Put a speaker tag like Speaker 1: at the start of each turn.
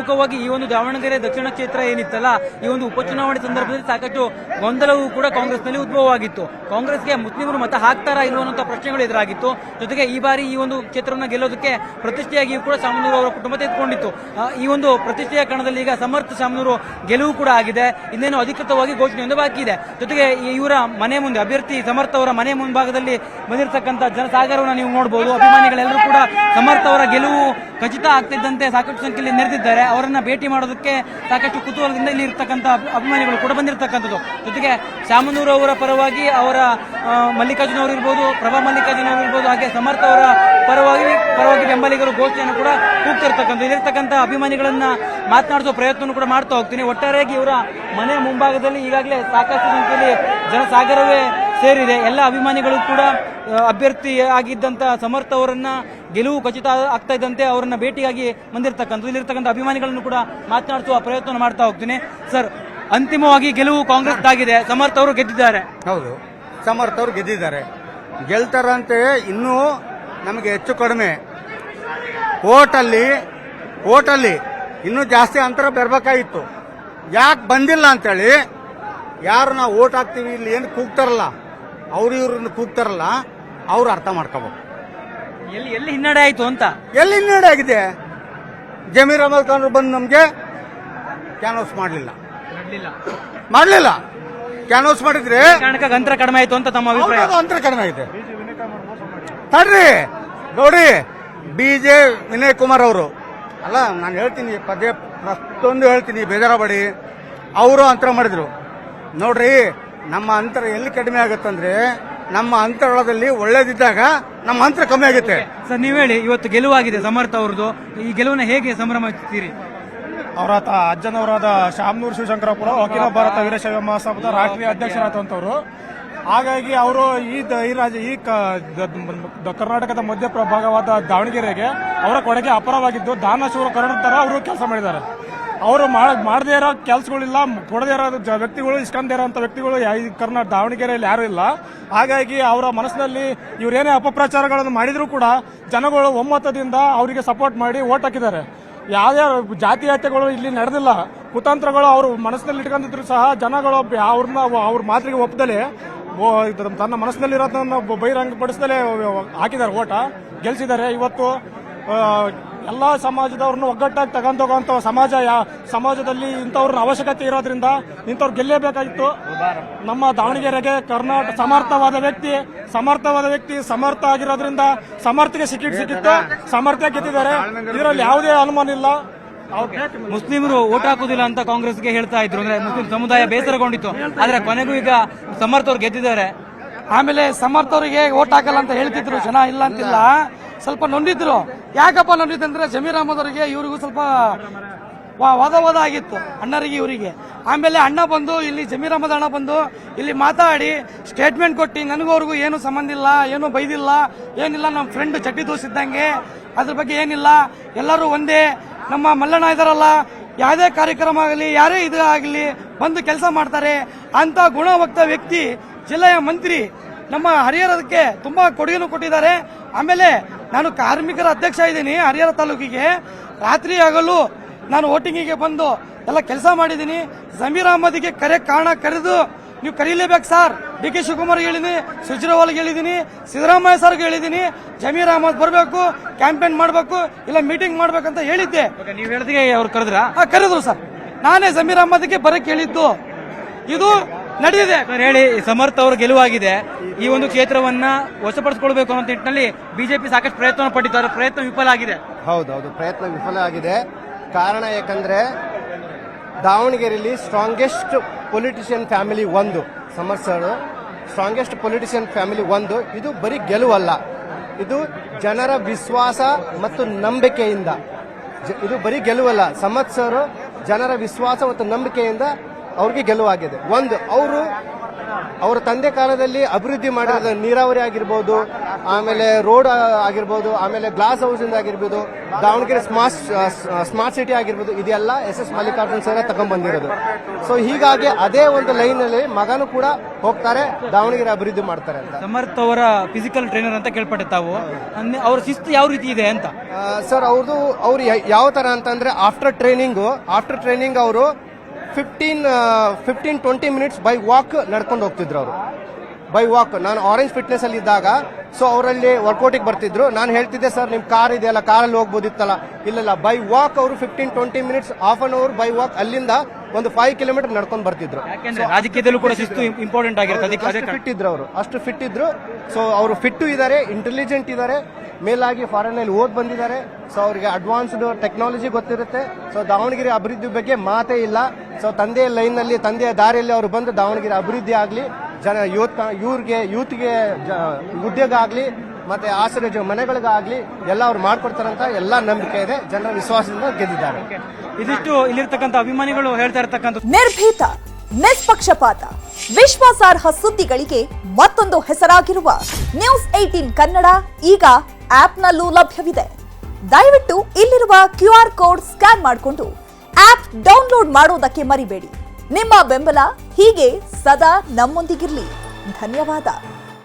Speaker 1: ಪ್ರಮುಖವಾಗಿ ಈ ಒಂದು ದಾವಣಗೆರೆ ದಕ್ಷಿಣ ಕ್ಷೇತ್ರ ಏನಿತ್ತಲ್ಲ, ಈ ಒಂದು ಉಪಚುನಾವಣೆ ಸಂದರ್ಭದಲ್ಲಿ ಸಾಕಷ್ಟು ಗೊಂದಲವೂ ಕೂಡ ಕಾಂಗ್ರೆಸ್ನಲ್ಲಿ ಉದ್ಭವವಾಗಿತ್ತು. ಕಾಂಗ್ರೆಸ್ಗೆ ಮುಸ್ಲಿಮರು ಮತ ಹಾಕ್ತಾರಾ ಇಲ್ಲವನ್ನುವಂತಹ ಪ್ರಶ್ನೆಗಳು ಎದುರಾಗಿತ್ತು. ಜೊತೆಗೆ ಈ ಬಾರಿ ಈ ಒಂದು ಕ್ಷೇತ್ರವನ್ನು ಗೆಲ್ಲೋದಕ್ಕೆ ಪ್ರತಿಷ್ಠೆಯಾಗಿಯೂ ಕೂಡ ಶಾಮನೂರು ಅವರ ಕುಟುಂಬ ತೆಗೆದುಕೊಂಡಿತ್ತು. ಈ ಒಂದು ಪ್ರತಿಷ್ಠೆಯ ಕಣದಲ್ಲಿ ಈಗ ಸಮರ್ಥ ಶಾಮನೂರು ಗೆಲುವು ಕೂಡ ಆಗಿದೆ. ಇನ್ನೇನು ಅಧಿಕೃತವಾಗಿ ಘೋಷಣೆಯೊಂದು ಬಾಕಿ ಇದೆ. ಜೊತೆಗೆ ಇವರ ಮನೆ ಮುಂದೆ ಅಭ್ಯರ್ಥಿ ಸಮರ್ಥ ಅವರ ಮನೆ ಮುಂಭಾಗದಲ್ಲಿ ಬಂದಿರತಕ್ಕಂಥ ಜನಸಾಗರವನ್ನು ನೀವು ನೋಡಬಹುದು. ಅಭಿಮಾನಿಗಳೆಲ್ಲರೂ ಕೂಡ ಸಮರ್ಥ ಅವರ ಗೆಲುವು ಖಚಿತ ಆಗ್ತಿದ್ದಂತೆ ಸಾಕಷ್ಟು ಸಂಖ್ಯೆಯಲ್ಲಿ ನೆರೆದಿದ್ದಾರೆ. ಅವರನ್ನ ಭೇಟಿ ಮಾಡೋದಕ್ಕೆ ಸಾಕಷ್ಟು ಕುತೂಹಲದಿಂದ ಇಲ್ಲಿ ಇರ್ತಕ್ಕಂಥ ಅಭಿಮಾನಿಗಳು ಕೂಡ ಬಂದಿರತಕ್ಕಂಥದ್ದು. ಜೊತೆಗೆ ಶಾಮನೂರು ಅವರ ಪರವಾಗಿ ಅವರ ಮಲ್ಲಿಕಾರ್ಜುನ ಅವರು ಇರ್ಬೋದು, ಪ್ರಭಾ ಮಲ್ಲಿಕಾರ್ಜುನ ಅವರು ಇರ್ಬೋದು, ಹಾಗೆ ಸಮರ್ಥ ಅವರ ಪರವಾಗಿ ಬೆಂಬಲಿಗರು ಘೋಷಣೆಯನ್ನು ಕೂಡ ಕೂಗ್ತಿರ್ತಕ್ಕಂಥ ಇಲ್ಲಿರ್ತಕ್ಕಂಥ ಅಭಿಮಾನಿಗಳನ್ನ ಮಾತನಾಡಿಸುವ ಪ್ರಯತ್ನ ಕೂಡ ಮಾಡ್ತಾ ಹೋಗ್ತೀನಿ. ಒಟ್ಟಾರೆಯಾಗಿ ಇವರ ಮನೆ ಮುಂಭಾಗದಲ್ಲಿ ಈಗಾಗಲೇ ಸಾಕಷ್ಟು ಸಂಖ್ಯೆಯಲ್ಲಿ ಜನಸಾಗರವೇ ಸೇರಿದೆ. ಎಲ್ಲ ಅಭಿಮಾನಿಗಳು ಕೂಡ ಅಭ್ಯರ್ಥಿ ಆಗಿದ್ದಂತ ಸಮರ್ಥ ಅವರನ್ನ ಗೆಲುವು ಖಚಿತ ಆಗ್ತಾ ಇದ್ದಂತೆ ಅವರನ್ನ ಭೇಟಿಯಾಗಿ ಬಂದಿರತಕ್ಕಂಥದ್ದು. ಇಲ್ಲಿರ್ತಕ್ಕಂಥ ಅಭಿಮಾನಿಗಳನ್ನು ಕೂಡ ಮಾತನಾಡಿಸುವ ಪ್ರಯತ್ನ ಮಾಡ್ತಾ ಹೋಗ್ತೀನಿ. ಸರ್, ಅಂತಿಮವಾಗಿ ಗೆಲುವು ಕಾಂಗ್ರೆಸ್ ಆಗಿದೆ, ಸಮರ್ಥ ಅವರು ಗೆದ್ದಿದ್ದಾರೆ.
Speaker 2: ಹೌದು, ಸಮರ್ಥ ಅವರು ಗೆದ್ದಿದ್ದಾರೆ. ಗೆಲ್ತಾರಂತೆ ಇನ್ನೂ ನಮಗೆ ಹೆಚ್ಚು ಕಡಿಮೆ ಓಟಲ್ಲಿ ಇನ್ನೂ ಜಾಸ್ತಿ ಅಂತರ ಬರಬೇಕಾಗಿತ್ತು. ಯಾಕೆ ಬಂದಿಲ್ಲ ಅಂತೇಳಿ ಯಾರು ನಾವು ಓಟ್ ಹಾಕ್ತೀವಿ ಇಲ್ಲಿ ಏನು ಕೂಗ್ತಾರಲ್ಲ, ಇವ್ರನ್ನ ಕೂಗ್ತಾರಲ್ಲ, ಅವ್ರು ಅರ್ಥ ಮಾಡ್ಕೋಬೇಕು.
Speaker 1: ಎಲ್ಲಿ ಹಿನ್ನಡೆ ಆಯ್ತು ಅಂತ.
Speaker 2: ಎಲ್ಲಿ ಹಿನ್ನಡೆ ಆಗಿದೆ? ಜಮೀರ್ ಅಹಮದ್ ಖಾನ್ ಬಂದು ನಮಗೆ ಕ್ಯಾನ್ವಾಸ್ ಮಾಡಲಿಲ್ಲ. ಕ್ಯಾನ್ವಾಸ್ ಮಾಡಿದ್ರೆ
Speaker 1: ಅಂತರ ಕಡಿಮೆ ಆಯ್ತು ಅಂತ ತಮ್ಮ ಅಭಿಪ್ರಾಯ.
Speaker 2: ಅಂತರ ಕಡಿಮೆ ಆಗಿದೆ. ತಡ್ರಿ ಗೌಡಿ, BJ ವಿನಯ್ ಕುಮಾರ್ ಅವರು ಅಲ್ಲ, ನಾನು ಹೇಳ್ತೀನಿ ಪ್ರತಿಯೊಂದು ಹೇಳ್ತೀನಿ, ಬೇಜಾರಬೇಡಿ. ಅವರು ಅಂತರ ಮಾಡಿದ್ರು ನೋಡ್ರಿ. ನಮ್ಮ ಅಂತರ ಎಲ್ಲಿ ಕಡಿಮೆ ಆಗುತ್ತಂದ್ರೆ ನಮ್ಮ ಅಂತರದಲ್ಲಿ ಒಳ್ಳೇದಿದ್ದಾಗ ನಮ್ಮ ಅಂತರ ಕಮ್ಮಿ ಆಗುತ್ತೆ.
Speaker 1: ಸರ್, ನೀವ್ ಹೇಳಿ, ಇವತ್ತು ಗೆಲುವಾಗಿದೆ ಸಮರ್ಥ ಅವ್ರದ್ದು, ಈ ಗೆಲುವನ್ನ ಹೇಗೆ ಸಂಭ್ರಮಿಸ್ತೀರಿ?
Speaker 3: ಅವರ ಅಜ್ಜನವರಾದ ಶಾಮನೂರು ಶಿವಶಂಕರಪುರ ಅಖಿಲ ಭಾರತ ವೀರಶೈವ ಮಹಾಸಭಾದ ರಾಷ್ಟ್ರೀಯ ಅಧ್ಯಕ್ಷರಾದಂಥವ್ರು. ಹಾಗಾಗಿ ಅವರು ಕರ್ನಾಟಕದ ಮಧ್ಯ ಭಾಗವಾದ ದಾವಣಗೆರೆಗೆ ಅವರ ಕೊಡುಗೆ ಅಪಾರವಾಗಿದ್ದು, ದಾನಶೂರ ಕರ್ನಾಟಕ ತರ ಅವರು ಕೆಲಸ ಮಾಡಿದ್ದಾರೆ. ಅವರು ಮಾಡದೇ ಇರೋ ಕೆಲಸಗಳಿಲ್ಲ, ಕೊಡದೇ ಇರೋ ವ್ಯಕ್ತಿಗಳು, ಇಸ್ಕೊಂಡೇ ಇರೋಂಥ ವ್ಯಕ್ತಿಗಳು ಕರ್ನಾಟಕ ದಾವಣಗೆರೆಯಲ್ಲಿ ಯಾರು ಇಲ್ಲ. ಹಾಗಾಗಿ ಅವರ ಮನಸ್ಸಿನಲ್ಲಿ ಇವರೇನೇ ಅಪಪ್ರಚಾರಗಳನ್ನು ಮಾಡಿದ್ರು ಕೂಡ ಜನಗಳು ಒಮ್ಮತದಿಂದ ಅವರಿಗೆ ಸಪೋರ್ಟ್ ಮಾಡಿ ಓಟ್ ಹಾಕಿದ್ದಾರೆ. ಯಾವುದೇ ಜಾತೀಯತೆಗಳು ಇಲ್ಲಿ ನಡೆದಿಲ್ಲ, ಕುತಂತ್ರಗಳು ಅವರು ಮನಸ್ಸಿನಲ್ಲಿ ಇಟ್ಕೊಂಡಿದ್ರು ಸಹ ಜನಗಳು ಅವ್ರ ಮಾತಿಗೆ ಒಪ್ಪದಲೇ ತನ್ನ ಮನಸ್ಸಿನಲ್ಲಿರೋದನ್ನ ಬಹಿರಂಗಪಡಿಸದಲೇ ಹಾಕಿದ್ದಾರೆ, ಓಟ ಗೆಲ್ಸಿದ್ದಾರೆ. ಇವತ್ತು ಎಲ್ಲಾ ಸಮಾಜದವ್ರನ್ನ ಒಗ್ಗಟ್ಟಾಗಿ ತಗೊಂಡೋಗುವಂತ ಸಮಾಜದಲ್ಲಿ ಇಂಥವ್ರನ್ನ ಅವಶ್ಯಕತೆ ಇರೋದ್ರಿಂದ ಇಂಥವ್ರು ಗೆಲ್ಲೇಬೇಕಾಗಿತ್ತು. ನಮ್ಮ ದಾವಣಗೆರೆಗೆ ಕರ್ನಾಟಕ ಸಮರ್ಥವಾದ ವ್ಯಕ್ತಿ ಸಮರ್ಥ ಆಗಿರೋದ್ರಿಂದ ಸಮರ್ಥಗೆ ಸಿಕ್ಕಿತ್ತು, ಸಮರ್ಥ ಗೆದ್ದಿದ್ದಾರೆ. ಇದರಲ್ಲಿ ಯಾವುದೇ ಅನುಮಾನ ಇಲ್ಲ.
Speaker 1: ಮುಸ್ಲಿಮರು ಓಟ್ ಹಾಕುದಿಲ್ಲ ಅಂತ ಕಾಂಗ್ರೆಸ್ಗೆ ಹೇಳ್ತಾ ಇದ್ರು, ಅಂದ್ರೆ ಮುಸ್ಲಿಂ ಸಮುದಾಯ ಬೇಸರಗೊಂಡಿತ್ತು. ಆದ್ರೆ ಕೊನೆಗೂ ಈಗ ಸಮರ್ಥ ಅವ್ರು ಗೆದ್ದಿದ್ದಾರೆ.
Speaker 4: ಆಮೇಲೆ ಸಮರ್ಥ ಅವರಿಗೆ ಓಟ್ ಹಾಕಲ್ಲ ಅಂತ ಹೇಳ್ತಿದ್ರು ಜನ, ಇಲ್ಲ ಅಂತಿಲ್ಲ. ಸ್ವಲ್ಪ ನೊಂದಿದ್ರು. ಯಾಕಪ್ಪ ನೊಂದಿತ್ತಂದ್ರೆ ಜಮೀರ್ ಅಹಮದ್ ಅವರಿಗೆ ಇವ್ರಿಗೂ ಸ್ವಲ್ಪ ವಾದ ಆಗಿತ್ತು, ಅಣ್ಣರಿಗೆ ಇವರಿಗೆ. ಆಮೇಲೆ ಅಣ್ಣ ಬಂದು ಇಲ್ಲಿ ಜಮೀರ್ ಅಹಮದ್ ಅಣ್ಣ ಬಂದು ಇಲ್ಲಿ ಮಾತಾಡಿ ಸ್ಟೇಟ್ಮೆಂಟ್ ಕೊಟ್ಟು ನನಗೂ ಅವ್ರಿಗೂ ಏನು ಸಂಬಂಧ ಇಲ್ಲ, ಏನು ಬೈದಿಲ್ಲ, ಏನಿಲ್ಲ, ನಮ್ಮ ಫ್ರೆಂಡ್ ಚಟ್ಟಿ ದೋಸಿದ್ದಂಗೆ, ಅದ್ರ ಬಗ್ಗೆ ಏನಿಲ್ಲ, ಎಲ್ಲರೂ ಒಂದೇ, ನಮ್ಮ ಮಲ್ಲಣ್ಣ ಇದಾರಲ್ಲ, ಯಾವುದೇ ಕಾರ್ಯಕ್ರಮ ಆಗಲಿ ಯಾರೇ ಇದು ಆಗಲಿ ಬಂದು ಕೆಲಸ ಮಾಡ್ತಾರೆ ಅಂತ ಗುಣವಕ್ತ ವ್ಯಕ್ತಿ, ಜಿಲ್ಲೆಯ ಮಂತ್ರಿ, ನಮ್ಮ ಹರಿಹರಕ್ಕೆ ತುಂಬಾ ಕೊಡುಗೆನೂ ಕೊಟ್ಟಿದ್ದಾರೆ. ಆಮೇಲೆ ನಾನು ಕಾರ್ಮಿಕರ ಅಧ್ಯಕ್ಷ ಇದ್ದೀನಿ ಹರಿಹರ ತಾಲೂಕಿಗೆ. ರಾತ್ರಿ ಹಗಲು ನಾನು ವೋಟಿಂಗಿಗೆ ಬಂದು ಎಲ್ಲ ಕೆಲಸ ಮಾಡಿದ್ದೀನಿ. ಜಮೀರ್ ಅಹಮದ್ಗೆ ಕರೆದು ನೀವು ಕರೀಲೇಬೇಕು ಸರ್. DK ಶಿವಕುಮಾರ್ ಹೇಳಿದೀನಿ, ಸುಜ್ರವಾಲ್ಗೆ ಹೇಳಿದೀನಿ, ಸಿದ್ದರಾಮಯ್ಯ ಸರ್ಗೆ ಹೇಳಿದೀನಿ, ಜಮೀರ್ ಅಹಮದ್ ಬರಬೇಕು, ಕ್ಯಾಂಪೇನ್ ಮಾಡಬೇಕು, ಇಲ್ಲ ಮೀಟಿಂಗ್ ಮಾಡ್ಬೇಕಂತ ಹೇಳಿದ್ದೆ.
Speaker 1: ನೀವು ಹೇಳಿದ್ರೆ ಅವ್ರು
Speaker 4: ಕರೆದ್ರು ಸರ್. ನಾನೇ ಜಮೀರ್ ಅಹಮದ್ಗೆ ಬರಕ್ಕೆ ಹೇಳಿದ್ದು. ಇದು ನಡೆದಿದೆ.
Speaker 1: ಹೇಳಿ, ಸಮರ್ಥ ಅವರು ಗೆಲುವಾಗಿದೆ. ಈ ಒಂದು ಕ್ಷೇತ್ರವನ್ನ ವಶಪಡಿಸಿಕೊಳ್ಬೇಕು ಅನ್ನೋ ನಿಟ್ಟಿನಲ್ಲಿ ಬಿಜೆಪಿ ಸಾಕಷ್ಟು ಪ್ರಯತ್ನ ಪಟ್ಟಿದ್ದಾರೆ. ಪ್ರಯತ್ನ ವಿಫಲ ಆಗಿದೆ.
Speaker 5: ಹೌದೌದು, ಪ್ರಯತ್ನ ವಿಫಲ ಆಗಿದೆ. ಕಾರಣ ಯಾಕಂದ್ರೆ ದಾವಣಗೆರೆಯಲ್ಲಿ ಸ್ಟ್ರಾಂಗೆಸ್ಟ್ ಪೊಲಿಟಿಷಿಯನ್ ಫ್ಯಾಮಿಲಿ ಒಂದು ಸಮರ್ಥ ಸರ್, ಸ್ಟ್ರಾಂಗೆಸ್ಟ್ ಪೊಲಿಟಿಷಿಯನ್ ಫ್ಯಾಮಿಲಿ ಒಂದು. ಇದು ಬರೀ ಗೆಲುವಲ್ಲ, ಇದು ಜನರ ವಿಶ್ವಾಸ ಮತ್ತು ನಂಬಿಕೆಯಿಂದ. ಇದು ಬರೀ ಗೆಲುವಲ್ಲ, ಸಮರ್ಥ ಸರ್ ಜನರ ವಿಶ್ವಾಸ ಮತ್ತು ನಂಬಿಕೆಯಿಂದ ಅವ್ರಿಗೆ ಗೆಲುವಾಗಿದೆ. ಒಂದು, ಅವರ ತಂದೆ ಕಾಲದಲ್ಲಿ ಅಭಿವೃದ್ಧಿ ಮಾಡಿರೋದು ನೀರಾವರಿ ಆಗಿರ್ಬೋದು, ಆಮೇಲೆ ರೋಡ್ ಆಗಿರ್ಬೋದು, ಆಮೇಲೆ ಗ್ಲಾಸ್ ಹೌಸ್ ಇಂದ ಆಗಿರ್ಬೋದು, ದಾವಣಗೆರೆ ಸ್ಮಾರ್ಟ್ ಸಿಟಿ ಆಗಿರ್ಬೋದು, ಇದೆಲ್ಲ ಎಸ್ ಮಲ್ಲಿಕಾರ್ಜುನ್ ಸರ್ ತಗೊಂಡ್ ಬಂದಿರೋದು. ಸೊ ಹೀಗಾಗಿ ಅದೇ ಒಂದು ಲೈನ್ ಅಲ್ಲಿ ಮಗನು ಕೂಡ ಹೋಗ್ತಾರೆ, ದಾವಣಗೆರೆ ಅಭಿವೃದ್ಧಿ ಮಾಡ್ತಾರೆ ಅಂತ.
Speaker 1: ಸಮರ್ಥ್ ಅವರ ಫಿಸಿಕಲ್ ಟ್ರೈನರ್ ಅಂತ ಕೇಳ್ಪಟ್ಟೆ ತಾವು. ಅವ್ರ ಶಿಸ್ತು ಯಾವ ರೀತಿ ಇದೆ ಅಂತ?
Speaker 5: ಸರ್ ಅವ್ರು ಯಾವ ತರ ಅಂತಂದ್ರೆ ಆಫ್ಟರ್ ಟ್ರೈನಿಂಗ್ ಅವರು 15-20 ಮಿನಿಟ್ಸ್ ಬೈ ವಾಕ್ ನಡ್ಕೊಂಡು ಹೋಗ್ತಿದ್ರು ಅವರು. ಬೈ ವಾಕ್ ನಾನು ಆರೆಂಜ್ ಫಿಟ್ನೆಸ್ ಅಲ್ಲಿ ಇದ್ದಾಗ ಸೊ ಅವರಲ್ಲಿ ವರ್ಕೌಟಿಗೆ ಬರ್ತಿದ್ರು. ನಾನು ಹೇಳ್ತಿದ್ದೆ ಸರ್ ನಿಮ್ ಕಾರ್ ಇದೆಯಲ್ಲ, ಕಾರಲ್ಲಿ ಹೋಗ್ಬೋದಿತ್ತಲ್ಲ. ಇಲ್ಲ, ಬೈ ವಾಕ್ ಅವರು 15-20 minutes, half an hour by walk ಅಲ್ಲಿಂದ ಒಂದು 5 ಕಿಲೋಮೀಟರ್ ನಡ್ಕೊಂಡು ಬರ್ತಿದ್ರು.
Speaker 1: ಯಾಕೆಂದ್ರೆ ರಾಜಕೀಯದಲ್ಲೂ ಕೂಡ ಶಿಸ್ತು ಇಂಪಾರ್ಟೆಂಟ್ ಆಗಿರುತ್ತೆ.
Speaker 5: ಅಷ್ಟು ಫಿಟ್ ಇದ್ರು. ಸೊ ಅವರು ಫಿಟ್ ಇದ್ದಾರೆ, ಇಂಟೆಲಿಜೆಂಟ್ ಇದ್ದಾರೆ, ಮೇಲಾಗಿ ಫಾರಿನ್ ಅಲ್ಲಿ ಓದ್ ಬಂದಿದ್ದಾರೆ. ಸೊ ಅವರಿಗೆ ಅಡ್ವಾನ್ಸ್ಡ್ ಟೆಕ್ನಾಲಜಿ ಗೊತ್ತಿರುತ್ತೆ. ಸೊ ದಾವಣಗೆರೆ ಅಭಿವೃದ್ಧಿ ಬಗ್ಗೆ ಮಾತೇ ಇಲ್ಲ. ಸೊ ತಂದೆಯ ಲೈನ್ ನಲ್ಲಿ, ತಂದೆಯ ದಾರಿಯಲ್ಲಿ ಅವರು ಬಂದು ದಾವಣಗೆರೆ ಅಭಿವೃದ್ಧಿ ಆಗ್ಲಿ, ಯೂತ್ಗೆ ಉದ್ಯೋಗ ಆಗ್ಲಿ, ಮತ್ತೆ ಆಶ್ರಯ ಮನೆಗಳಿಗಾಗ್ಲಿ ಎಲ್ಲ ಅವ್ರು ಮಾಡ್ಕೊಡ್ತಾರಂತ ಎಲ್ಲ ನಂಬಿಕೆ ಇದೆ. ಜನರ ವಿಶ್ವಾಸದಿಂದ ಗೆದ್ದಿದ್ದಾರೆ.
Speaker 1: ಇದಿಷ್ಟು ಇಲ್ಲಿರ್ತಕ್ಕಂಥ ಅಭಿಮಾನಿಗಳು ಹೇಳ್ತಾ ಇರ್ತಕ್ಕಂಥ.
Speaker 6: ನಿರ್ಭೀತ, ನಿಷ್ಪಕ್ಷಪಾತ, ವಿಶ್ವಾಸಾರ್ಹ ಸುದ್ದಿಗಳಿಗೆ ಮತ್ತೊಂದು ಹೆಸರಾಗಿರುವ ನ್ಯೂಸ್ 18 ಕನ್ನಡ ಈಗ ಆಪ್ನಲ್ಲೂ ಲಭ್ಯವಿದೆ. ದಯವಿಟ್ಟು ಇಲ್ಲಿರುವ QR ಕೋಡ್ ಸ್ಕ್ಯಾನ್ ಮಾಡಿಕೊಂಡು ಆಪ್ ಡೌನ್ಲೋಡ್ ಮಾಡೋದಕ್ಕೆ ಮರಿಬೇಡಿ. ನಿಮ್ಮ ಬೆಂಬಲ ಹೀಗೆ ಸದಾ ನಮ್ಮೊಂದಿಗಿರಲಿ. ಧನ್ಯವಾದ.